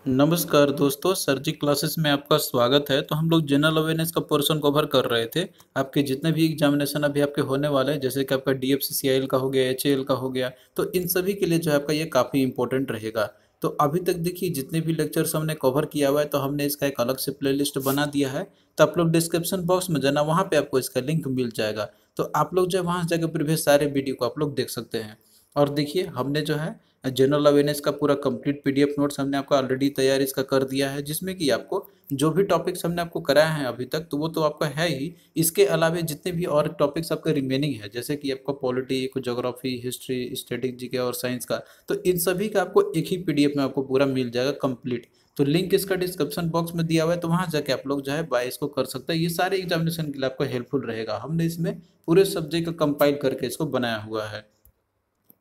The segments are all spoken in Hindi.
नमस्कार दोस्तों, सर जी क्लासेस में आपका स्वागत है। तो हम लोग जनरल अवेयरनेस का पोर्शन कवर कर रहे थे। आपके जितने भी एग्जामिनेशन अभी आपके होने वाले हैं, जैसे कि आपका डीएफसीसीआईएल का हो गया, एचएएल का हो गया, तो इन सभी के लिए जो है आपका ये काफ़ी इंपॉर्टेंट रहेगा। तो अभी तक देखिए जितने भी लेक्चर्स हमने कवर किया हुआ है, तो हमने इसका एक अलग से प्लेलिस्ट बना दिया है। तो आप लोग डिस्क्रिप्शन बॉक्स में जाना, वहाँ पे आपको इसका लिंक मिल जाएगा। तो आप लोग जो है वहाँ जाकर प्रीवियस सारे वीडियो को आप लोग देख सकते हैं। और देखिए हमने जो है जनरल अवेयरनेस का पूरा कंप्लीट पीडीएफ नोट्स हमने आपका ऑलरेडी तैयार इसका कर दिया है, जिसमें कि आपको जो भी टॉपिक्स हमने आपको कराया है अभी तक, तो वो तो आपका है ही। इसके अलावा जितने भी और टॉपिक्स आपके रिमेनिंग है, जैसे कि आपका polity, geography, history, static GK और साइंस का, तो इन सभी का आपको एक ही पीडीएफ में आपको पूरा मिल जाएगा कंप्लीट। तो लिंक इसका डिस्क्रिप्शन बॉक्स में दिया हुआ है, तो वहाँ जाके आप लोग जो है बाय इसको कर सकते हैं। ये सारे एग्जामिनेशन के लिए आपको हेल्पफुल रहेगा। हमने इसमें पूरे सब्जेक्ट का कंपाइल करके इसको बनाया हुआ है।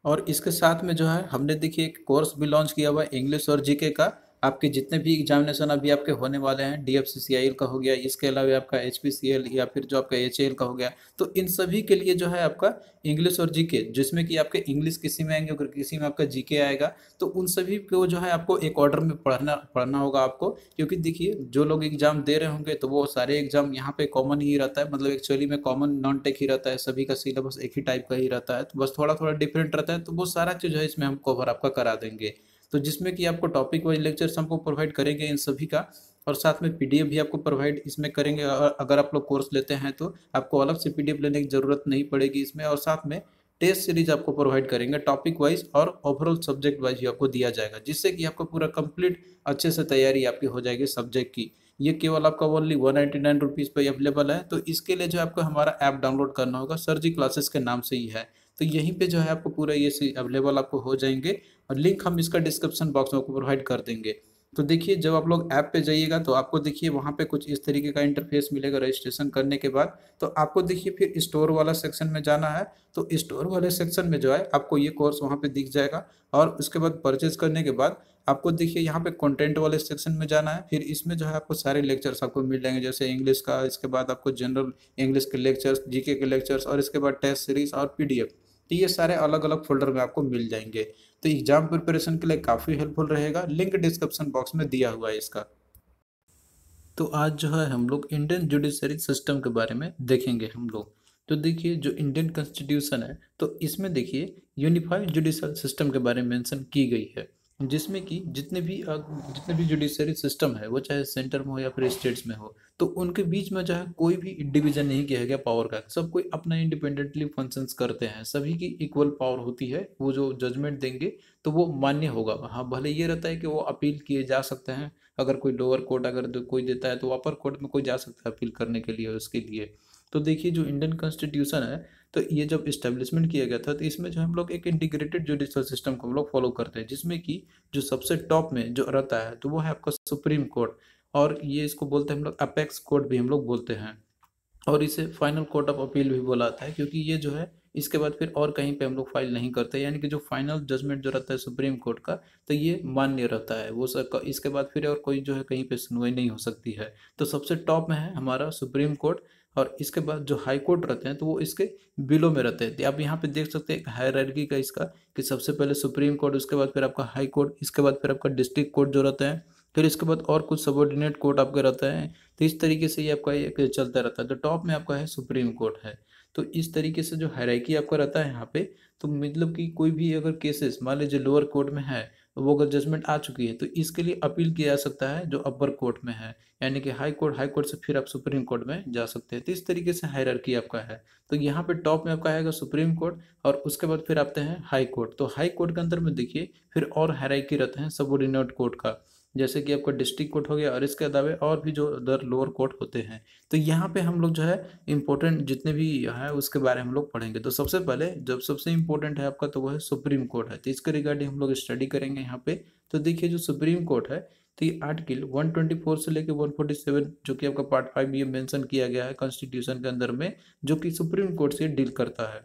और इसके साथ में जो है हमने देखिए एक कोर्स भी लॉन्च किया हुआ है इंग्लिश और जीके का। आपके जितने भी एग्जामिनेशन अभी आपके होने वाले हैं, डीएफसीसीआईएल का हो गया, इसके अलावा आपका एचपीसीएल या फिर जो आपका एचएएल का हो गया, तो इन सभी के लिए जो है आपका इंग्लिश और जीके, जिसमें कि आपके इंग्लिश किसी में आएंगे और किसी में आपका जीके आएगा, तो उन सभी को जो है आपको एक ऑर्डर में पढ़ना पढ़ना होगा आपको। क्योंकि देखिए जो लोग एग्जाम दे रहे होंगे, तो वो सारे एग्जाम यहाँ पे कॉमन ही रहता है, मतलब एक्चुअली में कॉमन नॉन टेक ही रहता है, सभी का सिलेबस एक ही टाइप का ही रहता है, तो बस थोड़ा थोड़ा डिफरेंट रहता है। तो वो सारा चीज़ है इसमें हम कवर आपका करा देंगे। तो जिसमें कि आपको टॉपिक वाइज लेक्चर्स हमको प्रोवाइड करेंगे इन सभी का, और साथ में पीडीएफ भी आपको प्रोवाइड इसमें करेंगे। अगर आप लोग कोर्स लेते हैं तो आपको अलग से पीडीएफ लेने की ज़रूरत नहीं पड़ेगी इसमें। और साथ में टेस्ट सीरीज आपको प्रोवाइड करेंगे टॉपिक वाइज और ओवरऑल सब्जेक्ट वाइज भी आपको दिया जाएगा, जिससे कि आपको पूरा कंप्लीट अच्छे से तैयारी आपकी हो जाएगी सब्जेक्ट की। ये केवल आपका ओनली 199 रुपीज़ पे अवेलेबल है। तो इसके लिए जो आपको हमारा ऐप डाउनलोड करना होगा, सर जी क्लासेस के नाम से ही है। तो यहीं पे जो है आपको पूरा ये अवेलेबल आपको हो जाएंगे, और लिंक हम इसका डिस्क्रिप्शन बॉक्स में आपको प्रोवाइड कर देंगे। तो देखिए जब आप लोग ऐप पे जाइएगा, तो आपको देखिए वहाँ पे कुछ इस तरीके का इंटरफेस मिलेगा रजिस्ट्रेशन करने के बाद। तो आपको देखिए फिर स्टोर वाला सेक्शन में जाना है। तो स्टोर वाले सेक्शन में जो है आपको ये कोर्स वहाँ पे दिख जाएगा। और उसके बाद परचेज करने के बाद आपको देखिए यहाँ पे कंटेंट वाले सेक्शन में जाना है। फिर इसमें जो है आपको सारे लेक्चर्स आपको मिल जाएंगे, जैसे इंग्लिश का, इसके बाद आपको जनरल इंग्लिश के लेक्चर्स, जीके के लेक्चर्स, और इसके बाद टेस्ट सीरीज और पीडीएफ। तो ये सारे अलग अलग फोल्डर में आपको मिल जाएंगे। तो एग्जाम प्रिपरेशन के लिए काफ़ी हेल्पफुल रहेगा। लिंक डिस्क्रिप्शन बॉक्स में दिया हुआ है इसका। तो आज जो है हम लोग इंडियन जुडिशरी सिस्टम के बारे में देखेंगे हम लोग। तो देखिए जो इंडियन कॉन्स्टिट्यूशन है, तो इसमें देखिए यूनिफाइड जुडिशल सिस्टम के बारे में मेंशन की गई है, जिसमें कि जितने भी जुडिशरी सिस्टम है, वो चाहे सेंटर में हो या फिर स्टेट्स में हो, तो उनके बीच में जो है कोई भी डिवीजन नहीं किया गया पावर का। सब कोई अपना इंडिपेंडेंटली फंक्शंस करते हैं, सभी की इक्वल पावर होती है। वो जो जजमेंट देंगे तो वो मान्य होगा। हाँ, भले ये रहता है कि वो अपील किए जा सकते हैं। अगर कोई लोअर कोर्ट अगर कोई देता है, तो अपर कोर्ट में कोई जा सकता है अपील करने के लिए उसके लिए। तो देखिए जो इंडियन कॉन्स्टिट्यूशन है, तो ये जब इस्टेब्लिशमेंट किया गया था, तो इसमें जो हम लोग एक इंटीग्रेटेड जुडिशल सिस्टम को हम लोग फॉलो करते हैं, जिसमें कि जो सबसे टॉप में जो रहता है, तो वो है आपका सुप्रीम कोर्ट। और ये इसको बोलते हैं हम लोग अपेक्स कोर्ट भी हम लोग बोलते हैं। और इसे फाइनल कोर्ट ऑफ अपील भी बोला जाता है, क्योंकि ये जो है इसके बाद फिर और कहीं पे हम लोग फाइल नहीं करते, यानी कि जो फाइनल जजमेंट जो रहता है सुप्रीम कोर्ट का, तो ये मान्य रहता है वो सब। इसके बाद फिर और कोई जो है कहीं पे सुनवाई नहीं हो सकती है। तो सबसे टॉप में है हमारा सुप्रीम कोर्ट। और इसके बाद जो हाई कोर्ट रहते हैं, तो वो इसके बिलो में रहते हैं। तो आप यहाँ पे देख सकते हैं हायरार्की का इसका, कि सबसे पहले सुप्रीम कोर्ट, उसके बाद फिर आपका हाई कोर्ट, इसके बाद फिर आपका डिस्ट्रिक्ट कोर्ट जो रहता है, फिर इसके बाद और कुछ सबॉर्डिनेट कोर्ट आपका रहता है। तो इस तरीके से ये आपका एक चलता रहता है। तो टॉप में आपका है सुप्रीम कोर्ट है। तो इस तरीके से जो हायरार्की आपका रहता है यहाँ पे, तो मतलब कि कोई भी अगर केसेस मान लीजिए लोअर कोर्ट में है, वो अगर जजमेंट आ चुकी है, तो इसके लिए अपील किया जा सकता है जो अपर कोर्ट में है, यानी कि हाई कोर्ट से फिर आप सुप्रीम कोर्ट में जा सकते हैं। तो इस तरीके से हायरार्की आपका है। तो यहाँ पे टॉप में आपका आएगा सुप्रीम कोर्ट, और उसके बाद फिर आते हैं हाई कोर्ट। तो हाई कोर्ट के अंदर में देखिए फिर और हायरार्की रहते हैं सबऑर्डिनेट कोर्ट का, जैसे कि आपका डिस्ट्रिक्ट कोर्ट हो गया, और इसके अलावा और भी जो अदर लोअर कोर्ट होते हैं। तो यहाँ पे हम लोग जो है इम्पोर्टेंट जितने भी है उसके बारे में हम लोग पढ़ेंगे। तो सबसे पहले जब सबसे इम्पोर्टेंट है आपका, तो वो है सुप्रीम कोर्ट है। तो इसके रिगार्डिंग हम लोग स्टडी करेंगे यहाँ पे। तो देखिए जो सुप्रीम कोर्ट है, तो ये आर्टिकल 124 से लेकर 147, जो कि आपका पार्ट 5 ये मेंशन किया गया है कॉन्स्टिट्यूशन के अंदर में, जो कि सुप्रीम कोर्ट से डील करता है।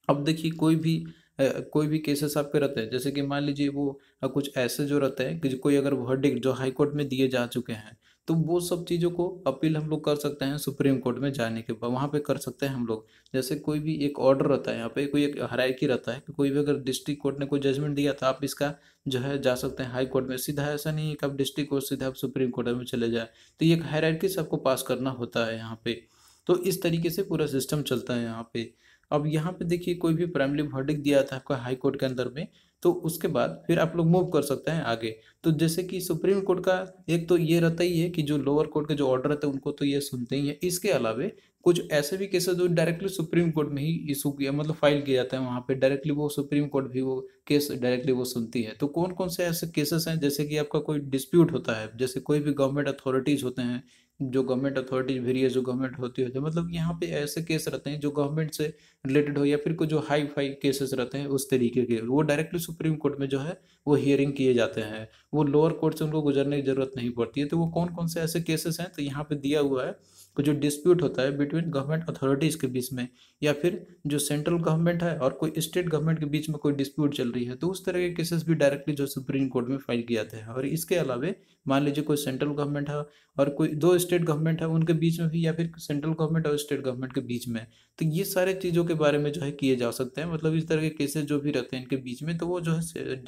अब देखिए कोई भी केसेस आपके रहते हैं, जैसे कि मान लीजिए वो कुछ ऐसे जो रहते हैं कि कोई अगर वर्डिक्ट जो हाई कोर्ट में दिए जा चुके हैं, तो वो सब चीज़ों को अपील हम लोग कर सकते हैं सुप्रीम कोर्ट में जाने के बाद, वहाँ पे कर सकते हैं हम लोग। जैसे कोई भी एक ऑर्डर रहता है, यहाँ पे कोई एक हायरार्की रहता है कि कोई भी अगर डिस्ट्रिक्ट कोर्ट ने कोई जजमेंट दिया तो आप इसका जो है जा सकते हैं हाई कोर्ट में सीधा। ऐसा नहीं है कि आप डिस्ट्रिक्ट कोर्ट सीधा आप सुप्रीम कोर्ट में चले जाए। तो ये एक हायरार्की से आपको पास करना होता है यहाँ पे। तो इस तरीके से पूरा सिस्टम चलता है यहाँ पे। अब यहाँ पे देखिए कोई भी प्राइमरी वर्डिक्ट दिया था आपका हाई कोर्ट के अंदर में, तो उसके बाद फिर आप लोग मूव कर सकते हैं आगे। तो जैसे कि सुप्रीम कोर्ट का एक तो ये रहता ही है कि जो लोअर कोर्ट के जो ऑर्डर रहते हैं उनको तो ये सुनते ही है, इसके अलावे कुछ ऐसे भी केसेस जो डायरेक्टली सुप्रीम कोर्ट में ही इशू किया मतलब फाइल किया जाता है, वहाँ पे डायरेक्टली वो सुप्रीम कोर्ट भी वो केस डायरेक्टली वो सुनती है। तो कौन कौन से ऐसे केसेस हैं, जैसे कि आपका कोई डिस्प्यूट होता है, जैसे कोई भी गवर्नमेंट अथॉरिटीज होते हैं, जो गवर्नमेंट अथॉरिटीज वेरियस जो गवर्नमेंट होती है, मतलब यहाँ पे ऐसे केस रहते हैं जो गवर्नमेंट से रिलेटेड हो, या फिर कुछ जो हाई फाई केसेस रहते हैं उस तरीके के, वो डायरेक्टली सुप्रीम कोर्ट में जो है वो हियरिंग किए जाते हैं। वो लोअर कोर्ट से उनको गुजरने की जरूरत नहीं पड़ती है। तो वो कौन कौन से ऐसे केसेस हैं, तो यहाँ पे दिया हुआ है कि जो डिस्प्यूट होता है बिटवीन गवर्नमेंट अथॉरिटीज के बीच में, या फिर जो सेंट्रल गवर्नमेंट है और कोई स्टेट गवर्नमेंट के बीच में कोई डिस्प्यूट चल रही है, तो उस तरह के केसेस भी डायरेक्टली जो सुप्रीम कोर्ट में फाइल किए जाते हैं। और इसके अलावे मान लीजिए कोई सेंट्रल गवर्नमेंट है और कोई दो स्टेट गवर्नमेंट है उनके बीच में भी, या फिर सेंट्रल गवर्नमेंट और स्टेट गवर्नमेंट के बीच में, तो ये सारे चीज़ों के बारे में जो है किए जा सकते हैं। मतलब इस तरह के केसेस जो भी रहते हैं इनके बीच में, तो वो जो है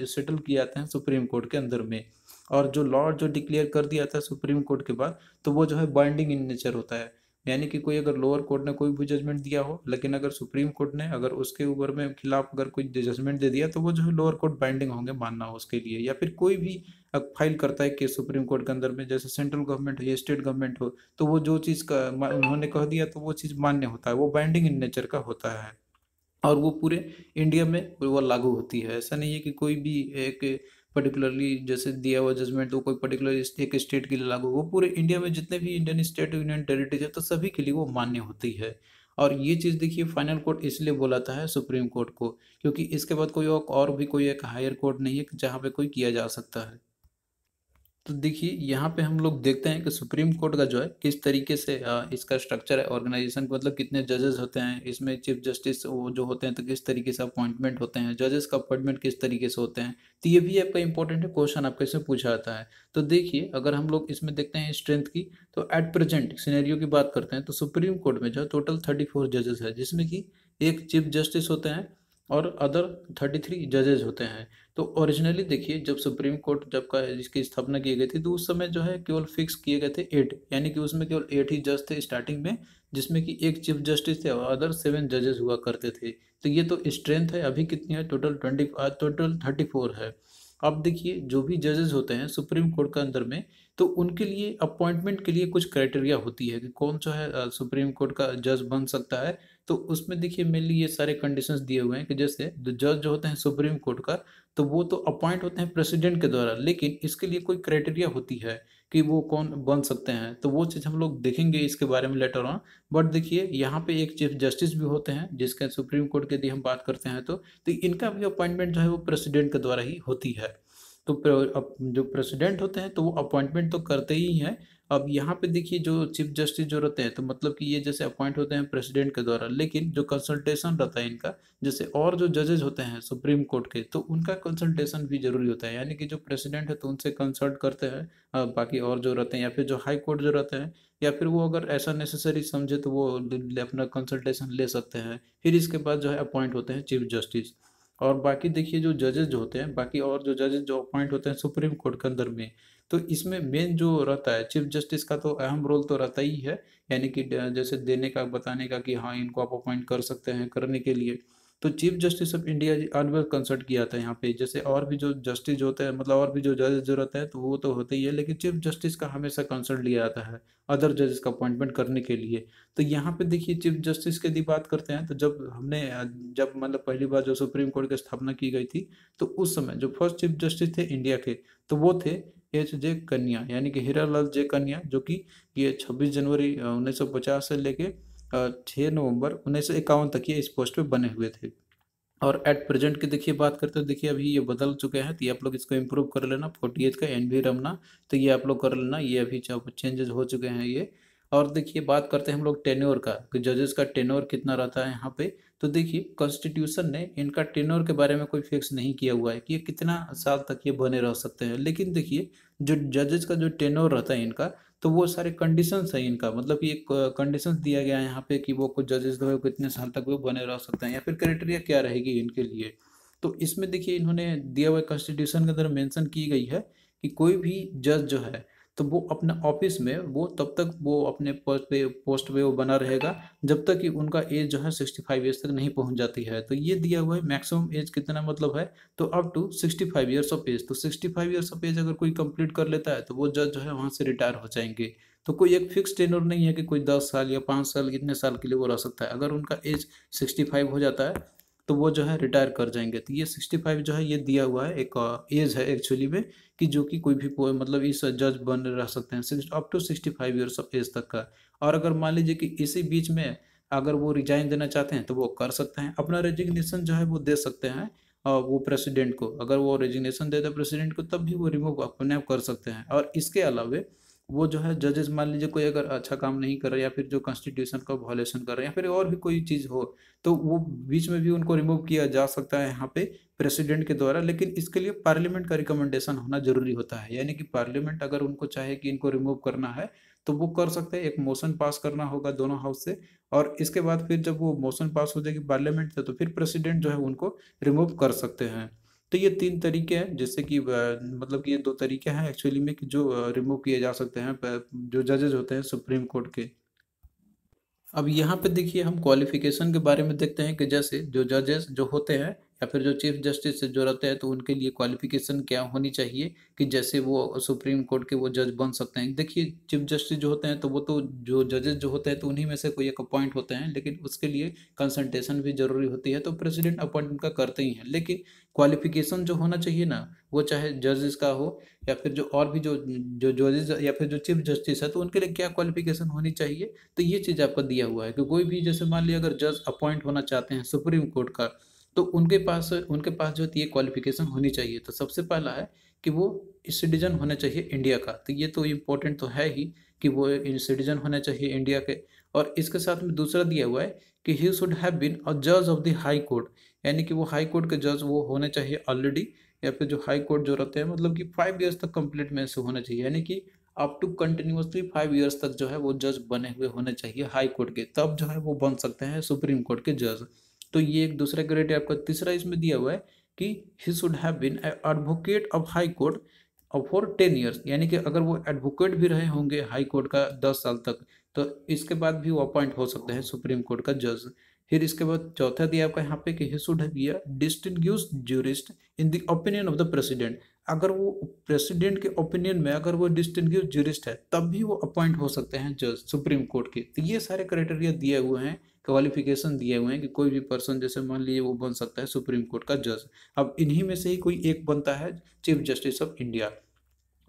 सेटल किए जाते हैं सुप्रीम कोर्ट के अंदर में। और जो लॉ जो डिक्लेयर कर दिया था सुप्रीम कोर्ट के बाद, तो वो जो है बाइंडिंग इन नेचर होता है। यानी कि कोई अगर लोअर कोर्ट ने कोई भी जजमेंट दिया हो, लेकिन अगर सुप्रीम कोर्ट ने अगर उसके ऊपर में खिलाफ अगर कोई जजमेंट दे दिया, तो वो जो है लोअर कोर्ट बाइंडिंग होंगे मानना हो उसके लिए। या फिर कोई भी फाइल करता है केस सुप्रीम कोर्ट के अंदर में, जैसे सेंट्रल गवर्नमेंट हो या स्टेट गवर्नमेंट हो, तो वो जो चीज़ का उन्होंने कह दिया तो वो चीज़ मान्य होता है, वो बाइंडिंग इन नेचर का होता है। और वो पूरे इंडिया में वो लागू होती है। ऐसा नहीं है कि कोई भी एक पर्टिकुलरली जैसे दिया हुआ जजमेंट वो कोई पर्टिकुलर एक स्टेट के लिए लागू, वो पूरे इंडिया में जितने भी इंडियन स्टेट यूनियन टेरिटरीज है तो सभी के लिए वो मान्य होती है। और ये चीज़ देखिए फाइनल कोर्ट इसलिए बुलाता है सुप्रीम कोर्ट को, क्योंकि इसके बाद कोई और भी कोई एक हायर कोर्ट नहीं है जहाँ पे कोई किया जा सकता है। तो देखिए यहाँ पे हम लोग देखते हैं कि सुप्रीम कोर्ट का जो है किस तरीके से इसका स्ट्रक्चर है ऑर्गेनाइजेशन, मतलब कितने जजेस होते हैं इसमें, चीफ जस्टिस वो जो होते हैं तो किस तरीके से अपॉइंटमेंट होते हैं, जजेस का अपॉइंटमेंट किस तरीके से होते हैं। तो ये भी आपका इंपॉर्टेंट है, क्वेश्चन आपके से पूछा जाता है। तो देखिए अगर हम लोग इसमें देखते हैं स्ट्रेंथ की, तो एट प्रेजेंट सिनेरियो की बात करते हैं तो सुप्रीम कोर्ट में जो है टोटल 34 जजेस है, जिसमें कि एक चीफ जस्टिस होते हैं और अदर 33 जजेस होते हैं। तो ओरिजिनली देखिए जब सुप्रीम कोर्ट जब का इसकी स्थापना की गई थी, तो उस समय जो है केवल फिक्स किए गए थे 8, यानी कि उसमें केवल 8 ही जज थे स्टार्टिंग में, जिसमें कि एक चीफ जस्टिस थे और अदर 7 जजेस हुआ करते थे। तो ये तो स्ट्रेंथ है। अभी कितनी है टोटल 34 है। अब देखिए जो भी जजेस होते हैं सुप्रीम कोर्ट के अंदर में, तो उनके लिए अपॉइंटमेंट के लिए कुछ क्राइटेरिया होती है कि कौन जो है सुप्रीम कोर्ट का जज बन सकता है। तो उसमें देखिए मेनली ये सारे कंडीशंस दिए हुए हैं कि जैसे जज जो होते हैं सुप्रीम कोर्ट का, तो वो तो अपॉइंट होते हैं प्रेसिडेंट के द्वारा, लेकिन इसके लिए कोई क्राइटेरिया होती है कि वो कौन बन सकते हैं। तो वो चीज़ हम लोग देखेंगे इसके बारे में लेटर ऑन। बट देखिए यहाँ पे एक चीफ जस्टिस भी होते हैं जिसके सुप्रीम कोर्ट के यदि हम बात करते हैं तो इनका भी अपॉइंटमेंट जो है वो प्रेसिडेंट के द्वारा ही होती है। तो अब जो प्रेसिडेंट होते हैं तो वो अपॉइंटमेंट तो करते ही हैं। अब यहाँ पे देखिए जो चीफ जस्टिस जो रहते हैं, तो मतलब कि ये जैसे अपॉइंट होते हैं प्रेसिडेंट के द्वारा, लेकिन जो कंसल्टेशन रहता है इनका, जैसे और जो जजेस होते हैं सुप्रीम कोर्ट के, तो उनका कंसल्टेशन भी जरूरी होता है। यानी कि जो प्रेसिडेंट है तो उनसे कंसल्ट करते हैं, बाकी और जो रहते हैं, या फिर जो हाई कोर्ट जो रहते हैं, या फिर वो अगर ऐसा नेसेसरी समझे तो वो अपना कंसल्टेशन ले सकते हैं। फिर इसके बाद जो है अपॉइंट होते हैं चीफ जस्टिस। और बाकी देखिए जो जजेस जो होते हैं, बाकी और जो जजेस जो अपॉइंट होते हैं सुप्रीम कोर्ट के अंदर में, तो इसमें मेन जो रहता है चीफ जस्टिस का तो अहम रोल तो रहता ही है, यानी कि जैसे देने का बताने का कि हाँ इनको आप अपॉइंट कर सकते हैं करने के लिए। तो chief justice of India always consult किया था यहाँ पे। जैसे और भी जो जस्टिस होते हैं, मतलब और भी जो जजेस जो रहते हैं तो वो तो होते ही है, लेकिन चीफ जस्टिस का हमेशा कंसल्ट लिया जाता है अदर जजेस का अपॉइंटमेंट करने के लिए। तो यहाँ पे देखिए चीफ जस्टिस की यदि बात करते हैं, तो जब हमने जब मतलब पहली बार जो सुप्रीम कोर्ट की स्थापना की गई थी, तो उस समय जो फर्स्ट चीफ जस्टिस थे इंडिया के, तो वो थे H.J. कन्या, यानी कि हीरालाल जे कन्या, जो कि ये 26 जनवरी 1950 से लेके 6 नवंबर 1951 तक ये इस पोस्ट पे बने हुए थे। और एट प्रेजेंट की देखिए बात करते हो, देखिए अभी ये बदल चुके हैं, तो ये आप लोग इसको इम्प्रूव कर लेना। 48 का NV रमना, तो ये आप लोग कर लेना, ये अभी चेंजेस हो चुके हैं ये। और देखिए बात करते हैं हम लोग टेन्योर का, कि जजेस का टेन्योर कितना रहता है यहाँ पे। तो देखिए कॉन्स्टिट्यूशन ने इनका टेन्योर के बारे में कोई फिक्स नहीं किया हुआ है कि ये कितना साल तक ये बने रह सकते हैं, लेकिन देखिए जो जजेस का जो टेन्योर रहता है इनका, तो वो सारे कंडीशंस है इनका, मतलब कि एक कंडीशंस दिया गया है यहाँ पे कि वो कुछ जजेस जो है कितने साल तक वो बने रह सकते हैं, या फिर क्राइटेरिया क्या रहेगी इनके लिए। तो इसमें देखिए इन्होंने दिया हुआ कॉन्स्टिट्यूशन के अंदर मेंशन की गई है कि कोई भी जज जो है तो वो अपना ऑफिस में वो तब तक वो अपने पोस्ट पे वो बना रहेगा जब तक कि उनका एज जो है 65 ईयर्स तक नहीं पहुंच जाती है। तो ये दिया हुआ है मैक्सिमम एज कितना मतलब है, तो up to 65 years of age. तो 65 ईयर्स ऑफ एज अगर कोई कंप्लीट कर लेता है तो वो जज जो है वहाँ से रिटायर हो जाएंगे। तो कोई एक फिक्स टेन्योर नहीं है कि कोई 10 साल या 5 साल इतने साल के लिए वो रह सकता है। अगर उनका एज 65 हो जाता है तो वो जो है रिटायर कर जाएंगे। तो ये 65 जो है ये दिया हुआ है एक एज है एक्चुअली में, कि जो कि कोई भी मतलब इस जज बन रह सकते हैं up to 65 years of age तक का। और अगर मान लीजिए कि इसी बीच में अगर वो रिजाइन देना चाहते हैं तो वो कर सकते हैं, अपना रेजिग्नेशन जो है वो दे सकते हैं। और वो प्रेसिडेंट को अगर वो रेजिग्नेशन देता है प्रेसिडेंट को तब भी वो रिमूव अपने आप कर सकते हैं। और इसके अलावे वो जो है जजेस मान लीजिए कोई अगर अच्छा काम नहीं कर रहा या फिर जो कॉन्स्टिट्यूशन का वायलेशन कर रहा है या फिर और भी कोई चीज़ हो, तो वो बीच में भी उनको रिमूव किया जा सकता है यहाँ पे प्रेसिडेंट के द्वारा। लेकिन इसके लिए पार्लियामेंट का रिकमेंडेशन होना जरूरी होता है, यानी कि पार्लियामेंट अगर उनको चाहे कि इनको रिमूव करना है तो वो कर सकते हैं। एक मोशन पास करना होगा दोनों हाउस से, और इसके बाद फिर जब वो मोशन पास हो जाएगी पार्लियामेंट से तो फिर प्रेसिडेंट जो है उनको रिमूव कर सकते हैं। तो ये तीन तरीके हैं, जैसे कि मतलब कि ये दो तरीके हैं एक्चुअली में कि जो रिमूव किए जा सकते हैं जो जजेज होते हैं सुप्रीम कोर्ट के। अब यहाँ पे देखिए हम क्वालिफिकेशन के बारे में देखते हैं कि जैसे जो जजेस जो होते हैं या फिर जो चीफ जस्टिस जो रहते हैं तो उनके लिए क्वालिफिकेशन क्या होनी चाहिए, कि जैसे वो सुप्रीम कोर्ट के वो जज बन सकते हैं। देखिए चीफ जस्टिस जो होते हैं तो वो तो जो जजेस जो होते हैं तो उन्हीं में से कोई एक अपॉइंट होते हैं, लेकिन उसके लिए कंसल्टेशन भी जरूरी होती है, तो प्रेसिडेंट अपॉइंट उनका करते ही हैं। लेकिन क्वालिफिकेशन जो होना चाहिए ना, वो चाहे जजेस का हो या फिर जो और भी जो जो जजेस या फिर जो चीफ जस्टिस है तो उनके लिए क्या क्वालिफिकेशन होनी चाहिए। तो ये चीज़ आपका दिया हुआ है कि कोई भी जैसे मान लिया अगर जज अपॉइंट होना चाहते हैं सुप्रीम कोर्ट का, तो उनके पास जो ये क्वालिफिकेशन होनी चाहिए। तो सबसे पहला है कि वो सिटीजन होना चाहिए इंडिया का, तो ये तो इम्पोर्टेंट तो है ही कि वो सिटीजन होना चाहिए इंडिया के। और इसके साथ में दूसरा दिया हुआ है कि he should have been a जज ऑफ द हाई कोर्ट, यानी कि वो हाई कोर्ट के जज वो होने चाहिए ऑलरेडी, या फिर जो हाई कोर्ट जो रहते हैं मतलब कि 5 ईयर्स तक कंप्लीट में से होना चाहिए, यानी कि अप टू कंटिन्यूसली 5 ईयर्स तक जो है वो जज बने हुए होने चाहिए हाई कोर्ट के, तब जो है वो बन सकते हैं सुप्रीम कोर्ट के जज। तो ये एक दूसरा क्राइटेरिया आपका। तीसरा इसमें दिया हुआ है कि he should have been advocate of high court for 10 years, यानी कि अगर वो एडवोकेट भी रहे होंगे हाई कोर्ट का 10 साल तक तो इसके बाद भी वो अपॉइंट हो सकते हैं सुप्रीम कोर्ट का जज। फिर इसके बाद चौथा दिया आपका यहाँ पे कि he should have be a distinguished jurist in the opinion of the president, अगर वो प्रेसिडेंट के ओपिनियन में अगर वो डिस्टिंग्विश्ड ज्यूरिस्ट है तब भी वो अपॉइंट हो सकते हैं जज सुप्रीम कोर्ट के। तो ये सारे क्राइटेरिया दिए हुए हैं, क्वालिफिकेशन दिए हुए हैं कि कोई भी पर्सन जैसे मान लीजिए वो बन सकता है सुप्रीम कोर्ट का जज। अब इन्हीं में से ही कोई एक बनता है चीफ जस्टिस ऑफ इंडिया।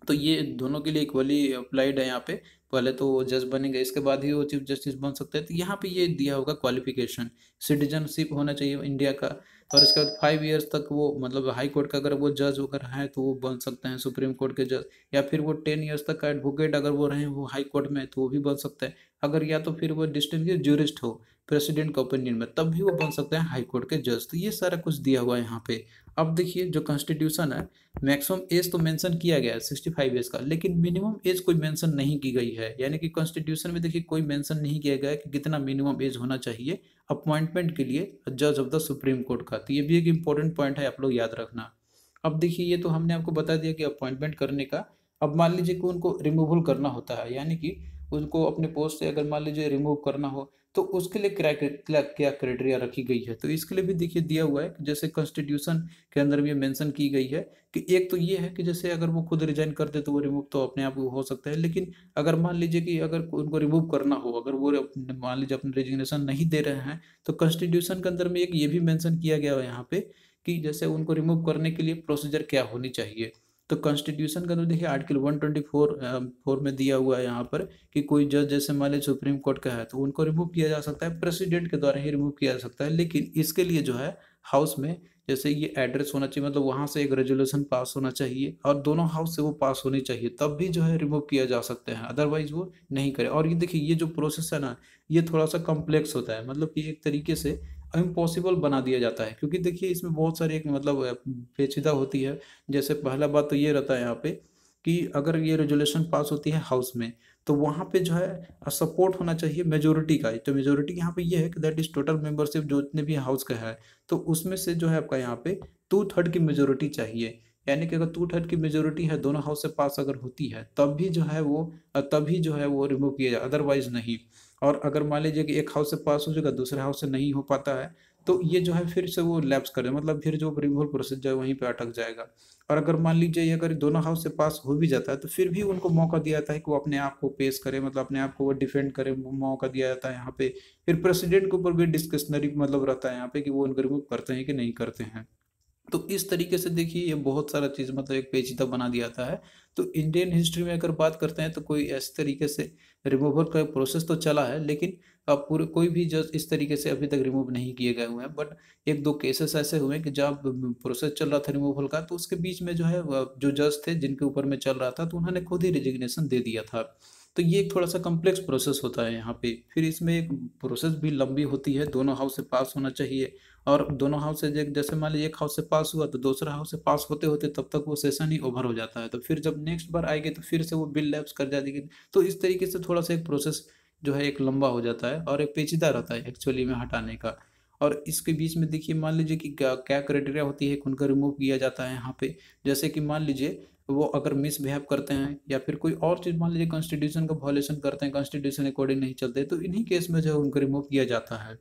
तो ये दोनों के लिए इक्वली अप्लाइड है यहाँ पे। पहले तो वो जज बनेंगे इसके बाद ही वो चीफ जस्टिस बन सकते हैं। तो यहाँ पे ये दिया होगा क्वालिफिकेशन, सिटीजनशिप होना चाहिए इंडिया का, और इसके बाद 5 ईयर्स तक वो मतलब हाई कोर्ट का अगर वो जज वगैरह है तो वो बन सकते हैं सुप्रीम कोर्ट के जज, या फिर वो 10 ईयर्स तक का एडवोकेट अगर वो रहे वो हाई कोर्ट में तो वो भी बन सकते हैं। अगर या तो फिर वो डिस्टिंग्विश्ड ज्यूरिस्ट हो प्रेसिडेंट का ओपिनियन में तब भी वो बन सकते हैं हाई कोर्ट के जज। तो ये सारा कुछ दिया हुआ है यहाँ पे। अब देखिए जो कॉन्स्टिट्यूशन है मैक्सिमम एज तो मेंशन किया गया है 65 ईयर्स का, लेकिन मिनिमम एज कोई मेंशन नहीं की गई है, यानी कि कॉन्स्टिट्यूशन में देखिए कोई मेंशन नहीं किया गया है कि कितना मिनिमम एज होना चाहिए अपॉइंटमेंट के लिए जज ऑफ द सुप्रीम कोर्ट का। तो ये भी एक इंपॉर्टेंट पॉइंट है, आप लोग याद रखना। अब देखिए ये तो हमने आपको बता दिया कि अपॉइंटमेंट करने का। अब मान लीजिए कि उनको रिमूवल करना होता है, यानी कि उनको अपने पोस्ट से अगर मान लीजिए रिमूव करना हो तो उसके लिए क्या क्राइटेरिया रखी गई है। तो इसके लिए भी देखिए दिया हुआ है कि जैसे कॉन्स्टिट्यूशन के अंदर भी मेंशन की गई है कि एक तो ये है कि जैसे अगर वो खुद रिजाइन करते तो वो रिमूव तो अपने आप हो सकता है, लेकिन अगर मान लीजिए कि अगर उनको रिमूव करना हो, अगर वो मान लीजिए अपना रेजिग्नेशन नहीं दे रहे हैं, तो कॉन्स्टिट्यूशन के अंदर में एक ये भी मेंशन किया गया है यहाँ पे कि जैसे उनको रिमूव करने के लिए प्रोसीजर क्या होनी चाहिए। तो कॉन्स्टिट्यूशन का तो देखिए आर्टिकल 124 में दिया हुआ है यहाँ पर कि कोई जज जैसे मान लीजिए सुप्रीम कोर्ट का है तो उनको रिमूव किया जा सकता है, प्रेसिडेंट के द्वारा ही रिमूव किया जा सकता है, लेकिन इसके लिए जो है हाउस में जैसे ये एड्रेस होना चाहिए, मतलब वहां से एक रेजोल्यूशन पास होना चाहिए और दोनों हाउस से वो पास होनी चाहिए, तब भी जो है रिमूव किया जा सकते हैं, अदरवाइज वो नहीं करे। और ये देखिए ये जो प्रोसेस है ना, ये थोड़ा सा कॉम्प्लेक्स होता है, मतलब कि एक तरीके से इम्पॉसिबल बना दिया जाता है, क्योंकि देखिए इसमें बहुत सारी एक मतलब पेचीदा होती है। जैसे पहला बात तो ये रहता है यहाँ पे कि अगर ये रेजोल्यूशन पास होती है हाउस में, तो वहाँ पे जो है सपोर्ट होना चाहिए मेजोरिटी का। तो मेजोरिटी यहाँ पे ये है कि दैट इज टोटल मेंबरशिप जो जितने भी हाउस का है, तो उसमें से जो है आपका यहाँ पे 2/3 की मेजोरिटी चाहिए। यानी कि अगर 2/3 की मेजोरिटी है दोनों हाउस से पास अगर होती है, तब भी जो है वो तभी जो है वो रिमूव किया जाए, अदरवाइज नहीं। और अगर मान लीजिए कि एक हाउस से पास हो जाएगा, दूसरे हाउस से नहीं हो पाता है, तो ये जो है फिर से वो लैप्स कर दे, मतलब फिर जो रिमूवल प्रोसेस जो है वहीं पे अटक जाएगा। और अगर मान लीजिए ये अगर दोनों हाउस से पास हो भी जाता है, तो फिर भी उनको मौका दिया जाता है कि वो अपने आप को पेश करे, मतलब अपने आप को वो डिफेंड करे, मौका दिया जाता है यहाँ पे। फिर प्रेसिडेंट के ऊपर भी डिस्कशनरी मतलब रहता है यहाँ पे कि वो उनको रिमूव करते हैं कि नहीं करते हैं। तो इस तरीके से देखिए ये बहुत सारा चीज़ मतलब एक पेचीदा बना दिया जाता है। तो इंडियन हिस्ट्री में अगर बात करते हैं तो कोई इस तरीके से रिमूवल का प्रोसेस तो चला है, लेकिन अब पूरे कोई भी जज इस तरीके से अभी तक रिमूव नहीं किए गए हुए हैं। बट एक दो केसेस ऐसे हुए कि जब प्रोसेस चल रहा था रिमूवल का, तो उसके बीच में जो है जो जज थे जिनके ऊपर में चल रहा था, तो उन्होंने खुद ही रिजिग्नेशन दे दिया था। तो ये एक थोड़ा सा कम्प्लेक्स प्रोसेस होता है यहाँ पे। फिर इसमें एक प्रोसेस भी लंबी होती है, दोनों हाउस से पास होना चाहिए। और दोनों हाउस से जैसे मान लीजिए एक हाउस से पास हुआ, तो दूसरा हाउस से पास होते होते तब तक वो सेशन ही ओवर हो जाता है, तो फिर जब नेक्स्ट बार आएगी तो फिर से वो बिल लैप्स कर जाएगी। तो इस तरीके से थोड़ा सा एक प्रोसेस जो है एक लंबा हो जाता है और एक पेचीदा रहता है एक्चुअली में हटाने का। और इसके बीच में देखिए मान लीजिए कि क्या क्या क्राइटेरिया होती है कि उनका रिमूव किया जाता है यहाँ पे। जैसे कि मान लीजिए वो अगर मिसबिहेव करते हैं या फिर कोई और चीज़ मान लीजिए कॉन्स्टिट्यूशन का वॉयलेशन करते हैं, कॉन्स्टिट्यूशन अकॉर्डिंग नहीं चलते, तो इन्हीं केस में जो है उनको रिमूव किया जाता है।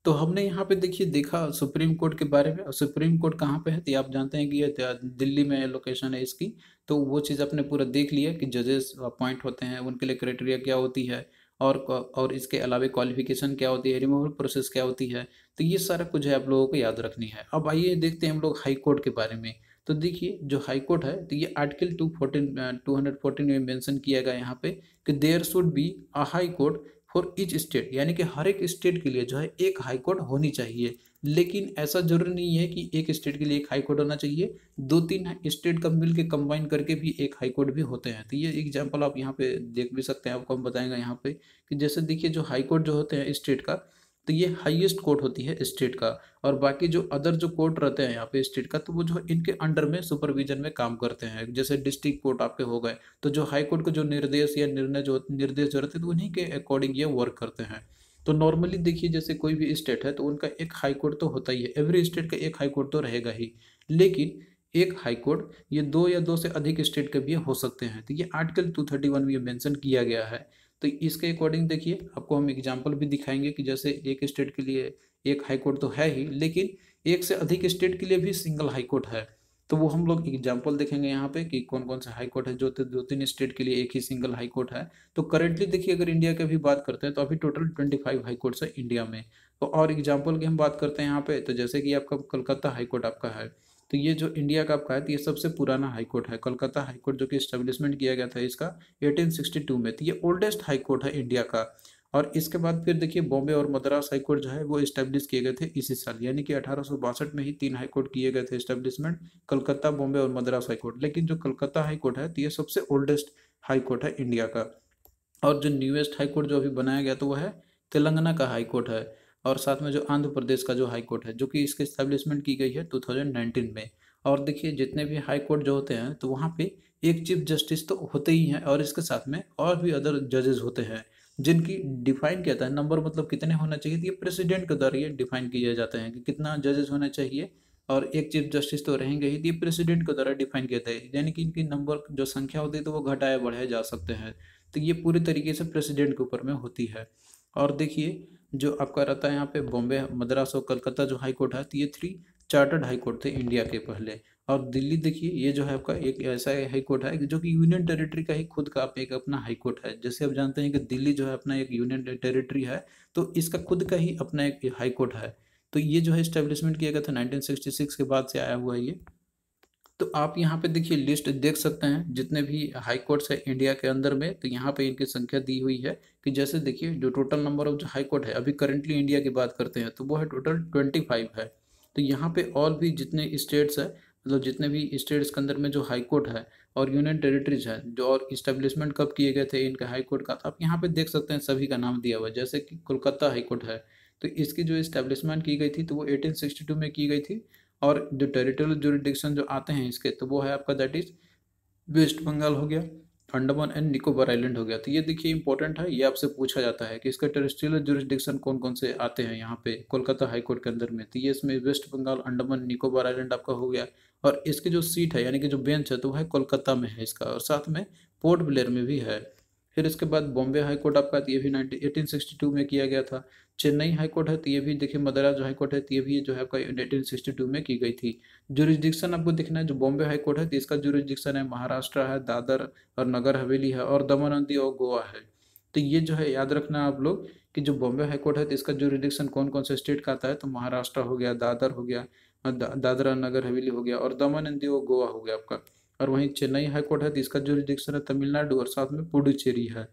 तो हमने यहाँ पे देखिए देखा सुप्रीम कोर्ट के बारे में, और सुप्रीम कोर्ट कहाँ पे है तो ये आप जानते हैं कि ये दिल्ली में लोकेशन है इसकी। तो वो चीज़ आपने पूरा देख लिया कि जजेस अपॉइंट होते हैं, उनके लिए क्राइटेरिया क्या होती है, और इसके अलावा क्वालिफिकेशन क्या होती है, रिमूवल प्रोसेस क्या होती है। तो ये सारा कुछ है आप लोगों को याद रखनी है। अब आइए देखते हैं हम लोग हाई कोर्ट के बारे में। तो देखिए जो हाई कोर्ट है, तो ये आर्टिकल 214 में मेंशन किया गया यहाँ पे कि there should be a high court for each state, यानी कि हर एक स्टेट के लिए जो है एक हाई कोर्ट होनी चाहिए। लेकिन ऐसा जरूरी नहीं है कि एक स्टेट के लिए एक हाई कोर्ट होना चाहिए, 2-3 स्टेट का मिल के कंबाइन करके भी एक हाई कोर्ट भी होते हैं। तो ये एग्जांपल आप यहाँ पे देख भी सकते हैं, आपको हम बताएंगे यहाँ पे कि जैसे देखिए जो हाई कोर्ट जो होते हैं स्टेट का, तो ये हाईएस्ट कोर्ट होती है स्टेट का। और बाकी जो अदर जो कोर्ट रहते हैं यहाँ पे स्टेट का, तो वो जो इनके अंडर में सुपरविजन में काम करते हैं। जैसे डिस्ट्रिक्ट कोर्ट आपके हो गए, तो जो हाई कोर्ट के जो निर्देश या निर्देश जो रहते हैं, तो उन्हीं के अकॉर्डिंग ये वर्क करते हैं। तो नॉर्मली देखिए जैसे कोई भी स्टेट है तो उनका एक हाई कोर्ट तो होता ही है, एवरी स्टेट का एक हाई कोर्ट तो रहेगा ही। लेकिन एक हाई कोर्ट ये दो या दो से अधिक स्टेट के भी हो सकते हैं। तो ये आर्टिकल 231 में मेंशन किया गया है। तो इसके अकॉर्डिंग देखिए आपको हम एग्जांपल भी दिखाएंगे कि जैसे एक स्टेट के लिए एक हाई कोर्ट तो है ही, लेकिन एक से अधिक स्टेट के लिए भी सिंगल हाई कोर्ट है। तो वो हम लोग एग्जांपल देखेंगे यहाँ पे कि कौन कौन से हाई कोर्ट है। जो 2-3 स्टेट के लिए एक ही सिंगल हाई कोर्ट है। तो करेंटली देखिए अगर इंडिया की भी बात करते हैं तो अभी टोटल 25 हाई कोर्ट्स है इंडिया में। तो और एग्जाम्पल की हम बात करते हैं यहाँ पे, तो जैसे कि आपका कलकत्ता हाई कोर्ट आपका है। तो ये जो इंडिया का आपका है, तो ये सबसे पुराना हाई कोर्ट है कलकत्ता हाई कोर्ट, जो कि स्टेब्लिशमेंट किया गया था इसका 1862 में। तो ये ओल्डेस्ट हाई कोर्ट है इंडिया का। और इसके बाद फिर देखिए बॉम्बे और मद्रास हाई कोर्ट जो है वो इस्टेब्लिश किए गए थे इसी साल, यानी कि 1862 में ही 3 हाई कोर्ट किए गए थे इस्टेब्लिशमेंट, कलकत्ता, बॉम्बे और मद्रास हाई कोर्ट। लेकिन जो कलकत्ता हाई कोर्ट है तो ये सबसे ओल्डेस्ट हाई कोर्ट है इंडिया का। और जो न्यूएस्ट हाई कोर्ट जो अभी बनाया गया तो वो है तेलंगाना का हाई कोर्ट है। और साथ में जो आंध्र प्रदेश का जो हाई कोर्ट है, जो कि इसके इस्टेब्लिशमेंट की गई है 2019 में। और देखिए जितने भी हाई कोर्ट जो होते हैं तो वहाँ पे एक चीफ जस्टिस तो होते ही हैं, और इसके साथ में और भी अदर जजेस होते हैं, जिनकी डिफाइन किया जाता है नंबर, मतलब कितने होना चाहिए। तो ये प्रेसिडेंट के द्वारा ये डिफाइन किए जाते हैं कि कितना जजेस होना चाहिए। और एक चीफ जस्टिस तो रहेंगे ही, तो ये प्रेसिडेंट के द्वारा डिफाइन किया जाता है, यानी कि इनकी नंबर जो संख्या होती है तो वो घटाया बढ़ाया जा सकते हैं। तो ये पूरी तरीके से प्रेसिडेंट के ऊपर में होती है। और देखिए जो आपका रहता है यहाँ पे बॉम्बे, मद्रास और कलकत्ता जो हाई कोर्ट है, तो ये 3 चार्टर्ड हाई कोर्ट थे इंडिया के पहले। और दिल्ली देखिए ये जो है आपका एक ऐसा हाई कोर्ट है जो कि यूनियन टेरिटरी का ही खुद का एक अपना हाई कोर्ट है। जैसे आप जानते हैं कि दिल्ली जो है अपना एक यूनियन टेरिटरी है, तो इसका खुद का ही अपना एक हाई कोर्ट है। तो ये जो है स्टेब्लिशमेंट किया गया था 1966 के बाद से आया हुआ है ये। तो आप यहाँ पे देखिए लिस्ट देख सकते हैं जितने भी हाई कोर्ट्स है इंडिया के अंदर में, तो यहाँ पे इनकी संख्या दी हुई है कि जैसे देखिए जो टोटल नंबर ऑफ जो हाई कोर्ट है अभी करंटली इंडिया की बात करते हैं तो वो है टोटल 25 है। तो यहाँ पे और भी जितने स्टेट्स है, मतलब जितने भी स्टेट्स के अंदर में जो हाई कोर्ट है और यूनियन टेरिटरीज है, जो और इस्टेब्लिशमेंट कब किए गए थे इनके हाई कोर्ट का, तो आप यहाँ पे देख सकते हैं सभी का नाम दिया हुआ है। जैसे कि कोलकाता हाई कोर्ट है, तो इसकी जो इस्टेब्लिशमेंट की गई थी तो वो 1862 में की गई थी। और जो टेरिटोरियल जुरिडिक्शन जो आते हैं इसके, तो वो है आपका दैट इज वेस्ट बंगाल हो गया, अंडमान एंड निकोबार आइलैंड हो गया। तो ये देखिए इंपॉर्टेंट है, ये आपसे पूछा जाता है कि इसका टेरिटोरियल जुरिडिक्शन कौन कौन से आते हैं यहाँ पे कोलकाता हाई कोर्ट के अंदर में। तो ये इसमें वेस्ट बंगाल, अंडमान निकोबार आइलैंड आपका हो गया। और इसकी जो सीट है यानी कि जो बेंच है तो वो है कोलकाता में है इसका, और साथ में पोर्ट ब्लेयर में भी है। फिर इसके बाद बॉम्बे हाई कोर्ट आपका, तो ये भी 1862 में किया गया था। चेन्नई हाई कोर्ट है, तो ये भी देखिए मद्रास हाई कोर्ट है, तो ये भी जो है आपका 1862 में की गई थी। जुरिस्डिक्शन आपको देखना है, जो बॉम्बे हाई कोर्ट है तो इसका जुरिस्डिक्शन है महाराष्ट्र है, दादर और नगर हवेली है, और दमन और दीव और गोवा है। तो ये जो है याद रखना आप लोग कि जो बॉम्बे हाई कोर्ट है तो इसका जुरिस्डिक्शन कौन कौन से स्टेट का आता है, तो महाराष्ट्र हो गया, दादर हो गया, दादरा नगर हवेली हो गया, और दमन एंड दीव और गोवा हो गया आपका। और वहीं चेन्नई हाई कोर्ट है तो इसका जुरिस्डिक्शन है तमिलनाडु और साथ में पुडुचेरी है।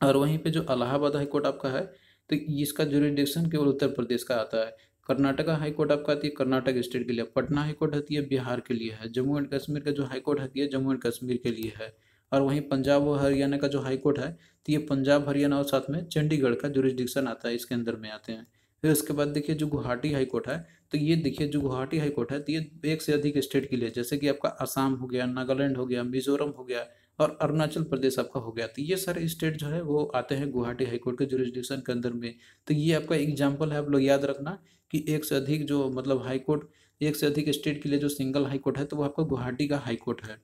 और वहीं पे जो इलाहाबाद हाई कोर्ट आपका है तो इसका जुरिस्डिक्शन केवल उत्तर प्रदेश का आता है। कर्नाटका हाई कोर्ट आपका आती है कर्नाटक स्टेट के लिए। पटना हाई कोर्ट आती है बिहार के लिए है। जम्मू एंड कश्मीर का जो हाई कोर्ट आती है जम्मू एंड कश्मीर के लिए है। और वहीं पंजाब और हरियाणा का जो हाई कोर्ट है तो ये पंजाब हरियाणा और साथ में चंडीगढ़ का जुरिस्डिक्शन आता है, इसके अंदर में आते हैं। फिर उसके बाद देखिए जो गुवाहाटी हाई कोर्ट है, तो ये देखिए जो गुवाहाटी हाई कोर्ट है तो ये एक से अधिक स्टेट के लिए, जैसे कि आपका असम हो गया, नागालैंड हो गया, मिजोरम हो गया और अरुणाचल प्रदेश आपका हो गया। तो ये सारे स्टेट जो है वो आते हैं गुवाहाटी हाईकोर्ट के जुरिस्डिक्शन के अंदर में। तो ये आपका एग्जाम्पल है, आप लोग याद रखना कि एक से अधिक जो मतलब हाई कोर्ट, एक से अधिक स्टेट के लिए जो सिंगल हाई कोर्ट है तो वो आपका गुवाहाटी का हाई कोर्ट है।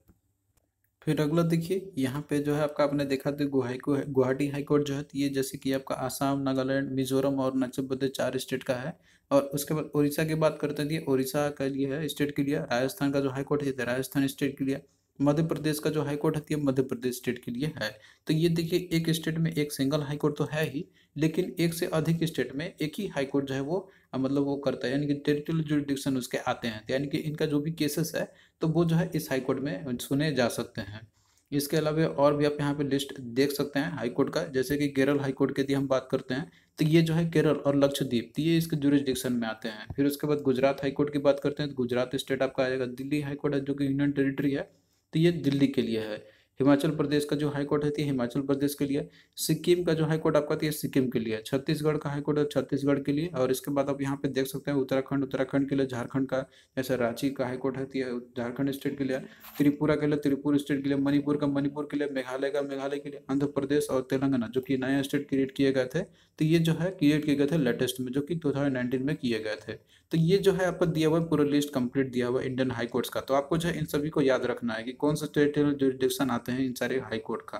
फिर अगला देखिए यहाँ पे जो है आपका आपने देखा तो गुवाहाटी हाई कोर्ट जो है तो ये जैसे कि आपका आसाम, नागालैंड, मिजोरम और अरुणाचल प्रदेश 4 स्टेट का है। और उसके बाद उड़ीसा की बात करते हैं तो ये उड़ीसा के लिए है, स्टेट के लिए। राजस्थान का जो हाई कोर्ट है तो राजस्थान स्टेट के लिए। मध्य प्रदेश का जो हाई कोर्ट है ये मध्य प्रदेश स्टेट के लिए है। तो ये देखिए एक स्टेट में एक सिंगल हाई कोर्ट तो है ही, लेकिन एक से अधिक स्टेट में एक ही हाई कोर्ट जो है वो मतलब वो करता है, यानी कि टेरिटोरियल जुरिडिक्शन उसके आते हैं। तो यानी कि इनका जो भी केसेस है तो वो जो है इस हाई कोर्ट में सुने जा सकते हैं। इसके अलावा और भी आप यहाँ पे लिस्ट देख सकते हैं हाई कोर्ट का, जैसे कि केरल हाई कोर्ट की यदि हम बात करते हैं तो ये जो है केरल और लक्षद्वीप तो ये इसके जुरिस्डिक्शन में आते हैं। फिर उसके बाद गुजरात हाई कोर्ट की बात करते हैं तो गुजरात स्टेट आपका आ जाएगा। दिल्ली हाई कोर्ट है जो कि यूनियन टेरिटरी है, तो ये दिल्ली के लिए है। हिमाचल प्रदेश का जो हाई कोर्ट है तो ये हिमाचल प्रदेश के लिए। सिक्किम का जो हाई कोर्ट आपका तो ये सिक्किम के लिए। छत्तीसगढ़ का हाई कोर्ट है छत्तीसगढ़ के लिए। और इसके बाद आप यहाँ पे देख सकते हैं उत्तराखंड, उत्तराखंड के लिए। झारखंड का जैसे रांची का हाई कोर्ट है तो ये झारखंड स्टेट के लिए। त्रिपुरा के लिए त्रिपुरा स्टेट के लिए। मणिपुर का मणिपुर के लिए। मेघालय का मेघालय के लिए। आंध्र प्रदेश और तेलंगाना जो कि नया स्टेट क्रिएट किए गए थे, तो ये जो है क्रिएट किए गए थे लेटेस्ट में, जो कि 2019 में किए गए थे। तो ये जो है आपको दिया हुआ है पूरा लिस्ट कंप्लीट दिया हुआ है इंडियन हाई कोर्ट्स का। तो आपको जो है इन सभी को याद रखना है कि कौन सा टेरिटोरियल जुरिस्डिक्शन आते हैं इन सारे हाई कोर्ट का।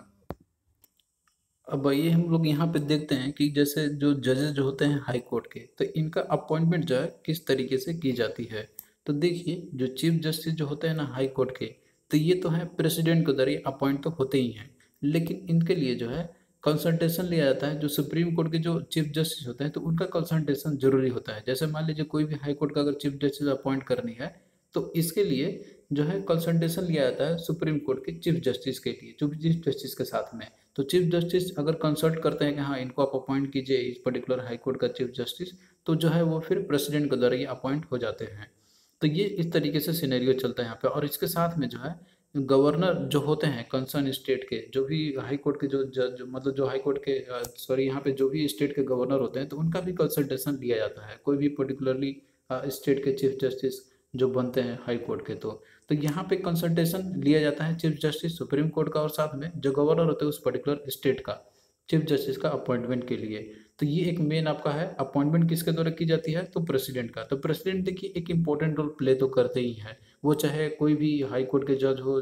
अब ये हम लोग यहाँ पे देखते हैं कि जैसे जो जजेस जो होते हैं हाई कोर्ट के, तो इनका अपॉइंटमेंट जो है किस तरीके से की जाती है। तो देखिए जो चीफ जस्टिस जो होते हैं ना हाई कोर्ट के, तो ये तो है प्रेसिडेंट के द्वारा ये अपॉइंट तो होते ही हैं, लेकिन इनके लिए जो है कंसल्टेशन लिया जाता है। जो सुप्रीम कोर्ट के जो चीफ जस्टिस होते हैं तो उनका कंसल्टेशन जरूरी होता है। जैसे मान लीजिए कोई भी हाई कोर्ट का अगर चीफ जस्टिस अपॉइंट करनी है तो इसके लिए जो है कंसल्टेशन लिया जाता है सुप्रीम कोर्ट के चीफ जस्टिस के लिए, चीफ जस्टिस के साथ में। तो चीफ जस्टिस अगर कंसल्ट करते हैं कि हाँ इनको आप अपॉइंट कीजिए इस पर्टिकुलर हाई कोर्ट का चीफ जस्टिस, तो जो है वो फिर प्रेसिडेंट के द्वारा ये अपॉइंट हो जाते हैं। तो ये इस तरीके से सिनेरियो चलता है यहाँ पे। और इसके साथ में जो है गवर्नर जो होते हैं कंसर्न स्टेट के, जो भी हाई कोर्ट के जो जज मतलब जो हाई कोर्ट के सॉरी यहाँ पे जो भी स्टेट के गवर्नर होते हैं तो उनका भी कंसल्टेशन लिया जाता है। कोई भी पर्टिकुलरली स्टेट के चीफ जस्टिस जो बनते हैं हाई कोर्ट के, तो यहाँ पे कंसल्टेशन लिया जाता है चीफ जस्टिस सुप्रीम कोर्ट का और साथ में जो गवर्नर होते हैं उस पर्टिकुलर स्टेट का चीफ जस्टिस का अपॉइंटमेंट के लिए। तो ये एक मेन आपका है। अपॉइंटमेंट किसके द्वारा की जाती है, तो प्रेसिडेंट का। तो प्रेसिडेंट देखिए एक इंपॉर्टेंट रोल प्ले तो करते ही है, वो चाहे कोई भी हाई कोर्ट के जज हो,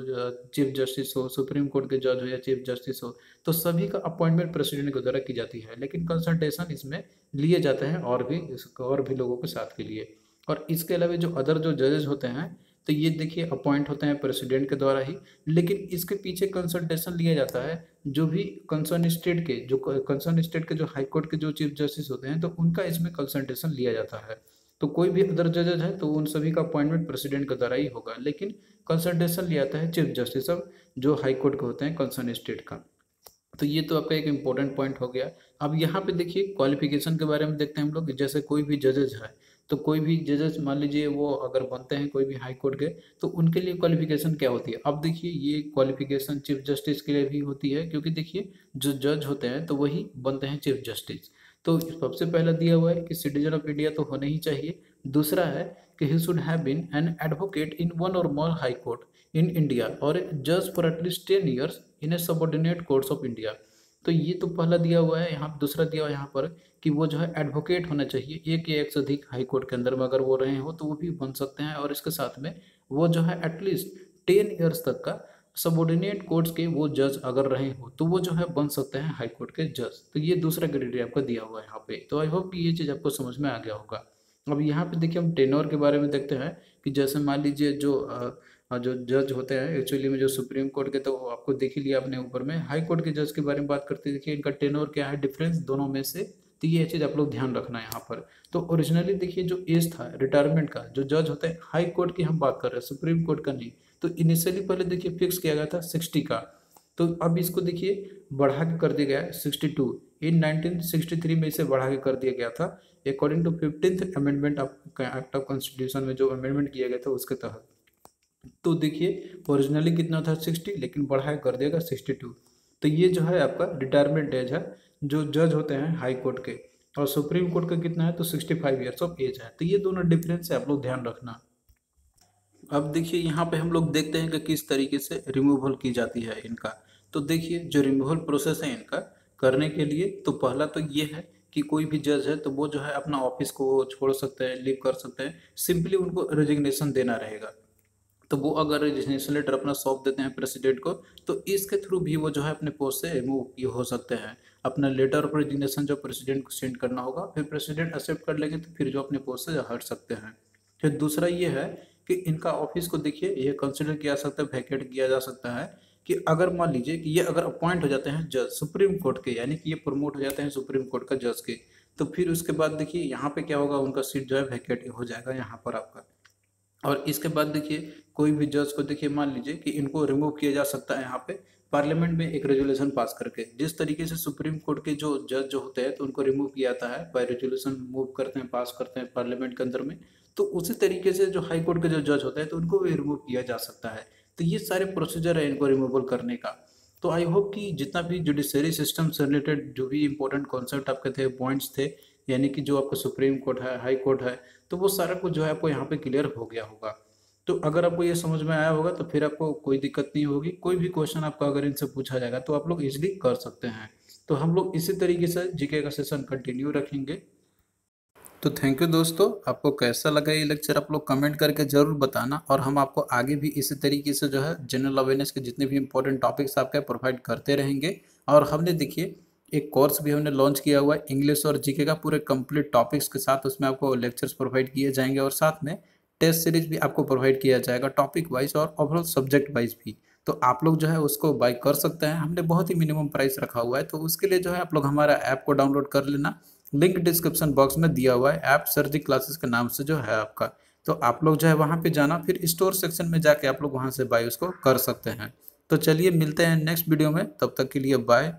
चीफ जस्टिस हो, सुप्रीम कोर्ट के जज हो या चीफ जस्टिस हो, तो सभी का अपॉइंटमेंट प्रेसिडेंट के द्वारा की जाती है। लेकिन कंसल्टेशन इसमें लिए जाते हैं और भी लोगों के साथ के लिए। और इसके अलावा जो अदर जो जजेस होते हैं तो ये देखिए अपॉइंट होते हैं प्रेसिडेंट के द्वारा ही, लेकिन इसके पीछे कंसल्टेशन लिया जाता है जो भी कंसर्न स्टेट के जो हाई कोर्ट के जो चीफ जस्टिस होते हैं तो उनका इसमें कंसल्टेशन लिया जाता है। तो कोई भी अदर जजेस है तो उन सभी का अपॉइंटमेंट प्रेसिडेंट के द्वारा ही होगा, लेकिन कंसल्टेशन लिया जाता है चीफ जस्टिस अब जो हाई कोर्ट के होते हैं कंसर्न स्टेट का। तो ये तो आपका एक इम्पोर्टेंट पॉइंट हो गया। अब यहाँ पे देखिए क्वालिफिकेशन के बारे में देखते हैं हम लोग। जैसे कोई भी जजेज है तो कोई भी जजेस मान लीजिए वो अगर बनते हैं कोई भी हाई कोर्ट के, तो उनके लिए क्वालिफिकेशन क्या होती है। अब देखिए ये क्वालिफिकेशन चीफ जस्टिस के लिए भी होती है, क्योंकि देखिए जो जज होते हैं तो वही बनते हैं चीफ जस्टिस। तो सबसे पहला दिया हुआ है कि सिटीजन ऑफ इंडिया तो होना ही चाहिए। दूसरा है कि he should have been an advocate in one or more high court in India or जज for at least 10 years in a subordinate courts of India. तो ये तो पहला दिया हुआ है। यहाँ दूसरा दिया हुआ है यहाँ पर कि वो जो है एडवोकेट होना चाहिए एक या एक से अधिक हाई कोर्ट के अंदर में, अगर वो रहे हो तो वो भी बन सकते हैं। और इसके साथ में वो जो है एटलीस्ट 10 years तक का सबऑर्डिनेट कोर्ट्स के वो जज अगर रहे हो तो वो जो है बन सकते हैं हाई कोर्ट के जज। तो ये दूसरा क्राइटेरिया आपका दिया हुआ है यहाँ पे। तो आई होप कि ये चीज़ आपको समझ में आ गया होगा। अब यहाँ पे देखिए हम टेनोर के बारे में देखते हैं कि जैसे मान लीजिए जो जज होते हैं एक्चुअली में जो सुप्रीम कोर्ट के, तो आपको देख ही लिया आपने ऊपर में। हाई कोर्ट के जज के बारे में बात करते हैं, देखिए इनका टेनोर क्या है, डिफरेंस दोनों में से। तो ये चीज़ आप लोग ध्यान रखना है यहाँ पर। तो ओरिजिनली देखिए जो एज था रिटायरमेंट का, जो जज होते हैं हाई कोर्ट की हम बात कर रहे हैं, सुप्रीम कोर्ट का नहीं। तो इनिशियली पहले देखिए फिक्स किया गया था 60 का, तो अब इसको देखिए बढ़ा के कर दिया गया है 62। इन 1963 में इसे बढ़ा के कर दिया गया था according to 15th amendment of act of constitution में जो अमेंडमेंट किया गया था उसके तहत। तो देखिए ओरिजिनली कितना था 60, लेकिन बढ़ा के कर देगा 62। तो ये जो है आपका रिटायरमेंट एज है जो जज होते हैं हाई कोर्ट के। और सुप्रीम कोर्ट का कितना है, तो 65 ईयर्स ऑफ एज है। तो ये दोनों डिफरेंस है, आप लोग ध्यान रखना। अब देखिए यहाँ पे हम लोग देखते हैं कि किस तरीके से रिमूवल की जाती है इनका। तो देखिए जो रिमूवल प्रोसेस है इनका करने के लिए, तो पहला तो ये है कि कोई भी जज है तो वो जो है अपना ऑफिस को छोड़ सकते हैं, लीव कर सकते हैं। सिंपली उनको रेजिग्नेशन देना रहेगा। तो वो अगर रेजिग्नेशन लेटर अपना सौंप देते हैं प्रेसिडेंट को, तो इसके थ्रू भी वो जो है अपने पोस्ट से रिमूव हो सकते हैं। अपना लेटर ऑफ रेजिग्नेशन जो प्रेसिडेंट को सेंड करना होगा, फिर प्रेसिडेंट एक्सेप्ट कर लेंगे तो फिर जो अपने पोस्ट से हट सकते हैं। फिर दूसरा ये है कि इनका ऑफिस को देखिए ये कंसिडर किया जा सकता है, वैकेट किया जा सकता है कि अगर मान लीजिए कि ये अगर अपॉइंट हो जाते हैं जज सुप्रीम कोर्ट के, यानी कि ये प्रमोट हो जाते हैं सुप्रीम कोर्ट का जज के, तो फिर उसके बाद देखिए यहाँ पे क्या होगा, उनका सीट जो है वैकेट हो जाएगा यहाँ पर आपका। और इसके बाद देखिए कोई भी जज को देखिए मान लीजिए कि इनको रिमूव किया जा सकता है यहाँ पे पार्लियामेंट में एक रेजोल्यूशन पास करके। जिस तरीके से सुप्रीम कोर्ट के जो जज जो होते हैं तो उनको रिमूव किया जाता है बाय रेजोल्यूशन, मूव करते हैं, पास करते हैं पार्लियामेंट के अंदर में। तो उसी तरीके से जो हाई कोर्ट के जो जज होते हैं तो उनको भी रिमूव किया जा सकता है। तो ये सारे प्रोसीजर है इनको रिमूवल करने का। तो आई होप कि जितना भी जुडिशरी सिस्टम से रिलेटेड जो भी इंपॉर्टेंट कॉन्सेप्ट आपके थे, पॉइंट्स थे, यानी कि जो आपका सुप्रीम कोर्ट है, हाई कोर्ट है, तो वो सारा कुछ जो है आपको यहाँ पे क्लियर हो गया होगा। तो अगर आपको ये समझ में आया होगा तो फिर आपको कोई दिक्कत नहीं होगी। कोई भी क्वेश्चन आपका अगर इनसे पूछा जाएगा तो आप लोग इजीली कर सकते हैं। तो हम लोग इसी तरीके से जीके का सेशन कंटिन्यू रखेंगे। तो थैंक यू दोस्तों, आपको कैसा लगा ये लेक्चर आप लोग कमेंट करके ज़रूर बताना। और हम आपको आगे भी इसी तरीके से जो है जनरल अवेयरनेस के जितने भी इंपॉर्टेंट टॉपिक्स आपके प्रोवाइड करते रहेंगे। और हमने देखिए एक कोर्स भी हमने लॉन्च किया हुआ है इंग्लिश और जीके का पूरे कंप्लीट टॉपिक्स के साथ। उसमें आपको लेक्चर्स प्रोवाइड किए जाएंगे और साथ में टेस्ट सीरीज भी आपको प्रोवाइड किया जाएगा टॉपिक वाइज और ओवरऑल सब्जेक्ट वाइज भी। तो आप लोग जो है उसको बाय कर सकते हैं। हमने बहुत ही मिनिमम प्राइस रखा हुआ है, तो उसके लिए जो है आप लोग हमारा ऐप को डाउनलोड कर लेना। लिंक डिस्क्रिप्शन बॉक्स में दिया हुआ है, ऐप सर जी क्लासेस के नाम से जो है आपका। तो आप लोग जो है वहाँ पे जाना, फिर स्टोर सेक्शन में जाके आप लोग वहाँ से बाय उसको कर सकते हैं। तो चलिए मिलते हैं नेक्स्ट वीडियो में, तब तक के लिए बाय।